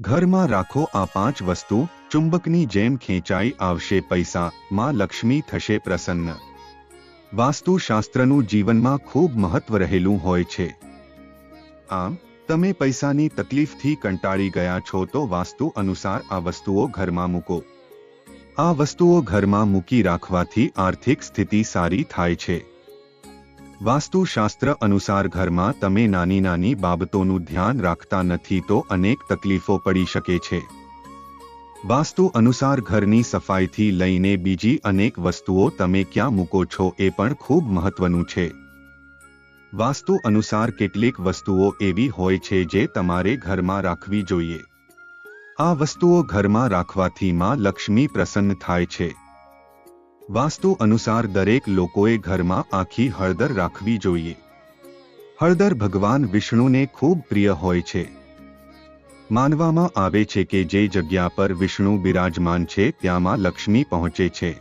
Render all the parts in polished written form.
ઘરમાં રાખો આ 5 વસ્તુ, ચુંબકની જેમ ખેંચાઈ આવશે પૈસા, માં લક્ષ્મી થશે પ્રસન્ન। વાસ્તુશાસ્ત્રનું જીવનમાં ખૂબ મહત્વ રહેલું હોય છે। આમ તમે પૈસાની તકલીફથી કંટાળી ગયા છો તો વાસ્તુ અનુસાર આ વસ્તુઓ ઘરમાં મૂકો। આ વસ્તુઓ ઘરમાં મૂકી રાખવાથી આર્થિક સ્થિતિ સારી થાય છે। વાસ્તુશાસ્ત્ર અનુસાર ઘરમાં તમે નાની નાની બાબતોનું ધ્યાન રાખતા નથી તો અનેક તકલીફો પડી શકે છે। વાસ્તુ અનુસાર ઘરની સફાઈથી લઈને બીજી અનેક વસ્તુઓ તમે ક્યાં મૂકો છો એ પણ ખૂબ મહત્વનું છે। વાસ્તુ અનુસાર કેટલીક વસ્તુઓ એવી હોય છે જે તમારે ઘરમાં રાખવી જોઈએ। આ વસ્તુઓ ઘરમાં રાખવાથી માં લક્ષ્મી પ્રસન્ન થાય છે। વાસ્તુ અનુસાર દરેક લોકોએ ઘરમાં આખી હળદર રાખવી જોઈએ। હળદર ભગવાન વિષ્ણુને ખૂબ પ્રિય હોય છે। માનવામાં આવે છે કે જે જગ્યા પર વિષ્ણુ બિરાજમાન છે ત્યાં માં લક્ષ્મી પહોંચે છે।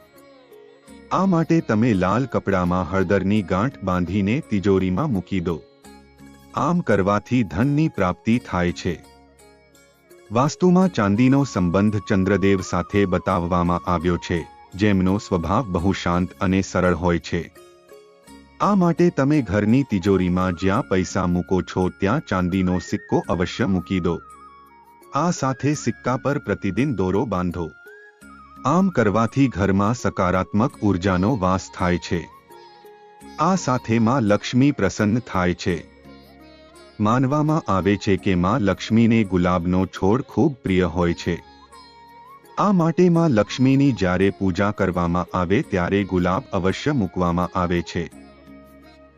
આ માટે તમે લાલ કપડામાં હળદરની ગાંઠ બાંધીને તિજોરીમાં મૂકી દો। આમ કરવાથી ધનની પ્રાપ્તિ થાય છે। વાસ્તુમાં ચાંદીનો સંબંધ ચંદ્રદેવ સાથે બતાવવામાં આવ્યો છે, જેમનો સ્વભાવ બહુ શાંત અને સરળ હોય છે। આ માટે તમે ઘરની તિજોરીમાં જ્યાં પૈસા મૂકો છો ત્યાં ચાંદીનો સિક્કો અવશ્ય મૂકી દો। આ સાથે સિક્કા પર પ્રતિદિન દોરો બાંધો। આમ કરવાથી ઘરમાં સકારાત્મક ઉર્જાનો વાસ થાય છે। આ સાથે માં લક્ષ્મી પ્રસન્ન થાય છે। માનવામાં આવે છે કે માં લક્ષ્મીને ગુલાબનો છોડ ખૂબ પ્રિય હોય છે। આ માટે માં લક્ષ્મીની જ્યારે પૂજા કરવામાં આવે ત્યારે ગુલાબ અવશ્ય મૂકવામાં આવે છે।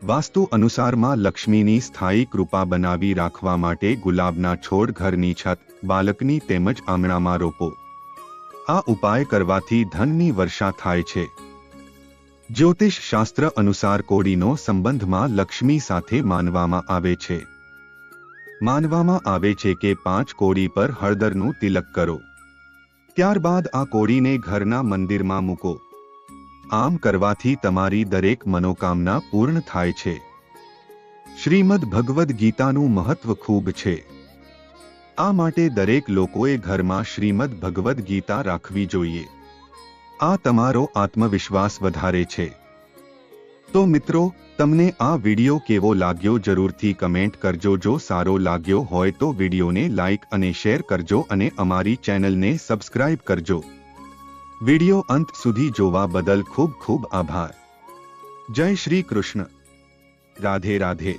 વાસ્તુ અનુસાર માં લક્ષ્મીની સ્થાયી કૃપા બનાવી રાખવા માટે ગુલાબના છોડ ઘરની છત, બાલ્કની તેમજ આંગણામાં રોપો। આ ઉપાય કરવાથી ધનની વર્ષા થાય છે। જ્યોતિષ શાસ્ત્ર અનુસાર કોડીનો સંબંધ માં લક્ષ્મી સાથે માનવામાં આવે છે। માનવામાં આવે છે કે 5 કોડી પર હળદરનું તિલક કરો। ત્યારબાદ આ કોડીને ઘરના મંદિરમાં મૂકો। આમ કરવાથી તમારી દરેક મનોકામના પૂર્ણ થાય છે। શ્રીમદ ભગવદ્ ગીતાનું મહત્વ ખૂબ છે। આ માટે દરેક લોકોએ ઘરમાં શ્રીમદ ભગવદ્ ગીતા રાખવી જોઈએ। આ તમારો આત્મવિશ્વાસ વધારે છે। તો મિત્રો, તમને આ વિડિયો કેવો લાગ્યો જરૂરથી કમેન્ટ કરજો। જો સારો લાગ્યો હોય તો વિડિયોને લાઈક અને શેર કરજો અને અમારી ચેનલને સબસ્ક્રાઇબ કરજો। વિડિયો અંત સુધી જોવા બદલ ખૂબ ખૂબ આભાર। જય શ્રી કૃષ્ણ। રાધે રાધે।